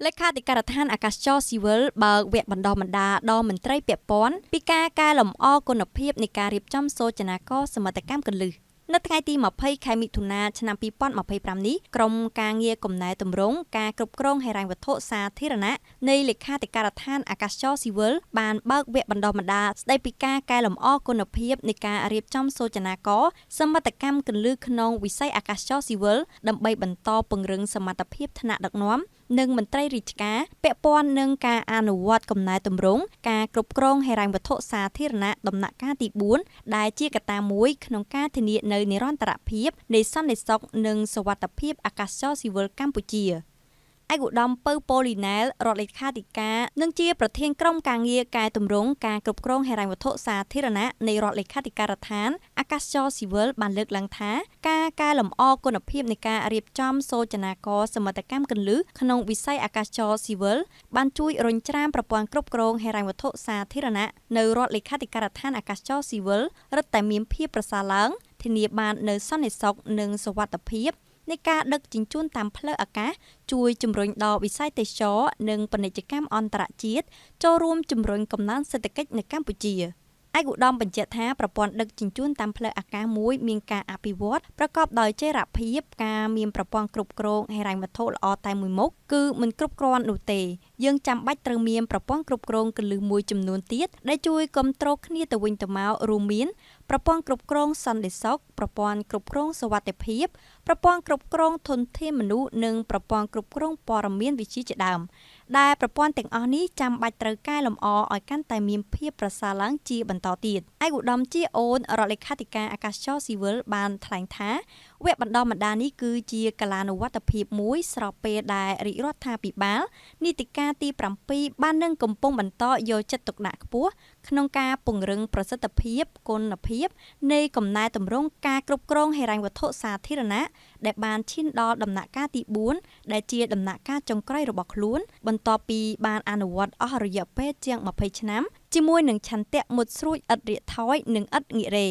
លេខាធិការដ្ឋានអាកាសចរស៊ីវិលបើកវគ្គបណ្ដុះបណ្ដាលដល់មន្ត្រីពាក់ព័ន្ធពីការកែលម្អគុណភាពនៃការរៀបចំសូចនាករសមិទ្ធកម្មគន្លឹះនៅថ្ងៃទី20 ខែមិថុនាឆ្នាំ2025នេះក្រុមការងារកំណែទម្រង់ការគ្រប់គ្រងហិរញ្ញវត្ថុសាធារណៈនៃលេខាធិការដ្ឋានអាកាសចរស៊ីវិលបានបើកវគ្គបណ្ដុះបណ្ដាលស្ដីពីការកែលម្អគុណភាពនៃការរៀបចំសូចនាករសមិទ្ធកម្មគន្លឹះក្នុងវិស័យអាកាសចរស៊ីវិលដើម្បីបន្តពង្រឹងសមត្ថភាពថ្នាក់ដឹកនាំនិងមន្ត្រីរាជការពាក់ព័ន្ធនឹងការអនុវត្តកំណែទម្រង់ការគ្រប់គ្រងហិរញ្ញវត្ថុសាធារណៈដំណាក់កាលទី4ដែលជាកត្តាមួយក្នុងការធានានូវនិរន្តរភាពនៃសន្តិសុខនិងសុវត្ថិភាពអាកាសចរស៊ីវិលកម្ពុជាឯកឧត្តមពៅប៉ូលីណែលរដ្ឋលេខាធិការនិងជាប្រធានក្រុមការងារកែទម្រង់ការគ្រប់គ្រងហិរញ្ញវត្ថុសាធារណៈនៃរដ្ឋលេខាធិការដ្ឋានអាកាសចរស៊ីវិលបានលើកឡើងថាការកែលម្អគុណភាពនៃការរៀបចំសូចនាករសមិទ្ធកម្មគន្លឹះក្នុងវិស័យអាកាសចរស៊ីវិលបានជួយរុញច្រានប្រព័ន្ធគ្រប់គ្រងហិរញ្ញវត្ថុសាធារណៈនៅរដ្ឋលេខាធិការដ្ឋានអាកាសចរស៊ីវិលរឹតតែមានភាពប្រសើរឡើងធានាបាននូវសន្តិសុខនិងសុវត្ថិភាពនៃការដឹកជញ្ជូនតាមផ្លូវអាកាសជួយជំរុញដល់វិស័យទេសចរណ៍និងពាណិជ្ជកម្មអន្តរជាតិចូលរួមជំរុញកំណើនសេដ្ឋកិច្ចនៅកម្ពុជាឯកឧត្តមបញ្ជាក់ថាប្រព័ន្ធដឹកជញ្ជូនតាមផ្លូវអាកាសមួយមានការអភិវឌ្ឍប្រកបដោយចីរភាពការមានប្រព័ន្ធគ្រប់គ្រងហិរញ្ញវត្ថុល្អតែមួយមុខគឺមិនគ្រប់គ្រាន់នោះទេយើងចាំបាច់ត្រូវមានប្រព័ន្ធគ្រប់គ្រងគន្លឹះមួយចំនួនទៀតដែលជួយគ្រប់គ្រងគ្នាទៅវិញទៅមករួមមានប្រព័ន្ធគ្រប់គ្រងសន្តិសុខប្រព័ន្ធគ្រប់គ្រងសុវត្ថិភាពប្រព័ន្ធគ្រប់គ្រងធនធានមនុស្សនិងប្រព័ន្ធគ្រប់គ្រងព័ត៌មានវិទ្យាជាដើមដែលប្រព័ន្ធទាំងអស់នេះចាំបាច់ត្រូវកែលម្អឲ្យកាន់តែមានភាពប្រសើរឡើងជាបន្តទៀតឯកឧត្តមជាអូនរដ្ឋលេខាធិការអាកាសចរស៊ីវិលបានថ្លែងថាវគ្គបណ្ដុះបណ្ដាលនេះគឺជាកាលានុវត្តភាពមួយស្របពេលដែលរាជរដ្ឋាភិបាលនីតិកាលទី7បាននឹងកំពុងបន្តយកចិត្តទុកដាក់ខ្ពស់ក្នុងការពង្រឹងប្រសិទ្ធភាពគុណភាពនៃកំណែទម្រង់ការគ្រប់គ្រងហិរញ្ញវត្ថុសាធារណៈដែលបានឈានដល់ដំណាក់កាលទី4ដែលជាដំណាក់កាលចុងក្រោយរបស់ខ្លួនបន្ទាប់ពីបានអនុវត្តអស់រយៈពេលជាង20ឆ្នាំជាមួយនឹងឆន្ទៈមុតស្រួចឥតរាថយនិងឥតងាករេ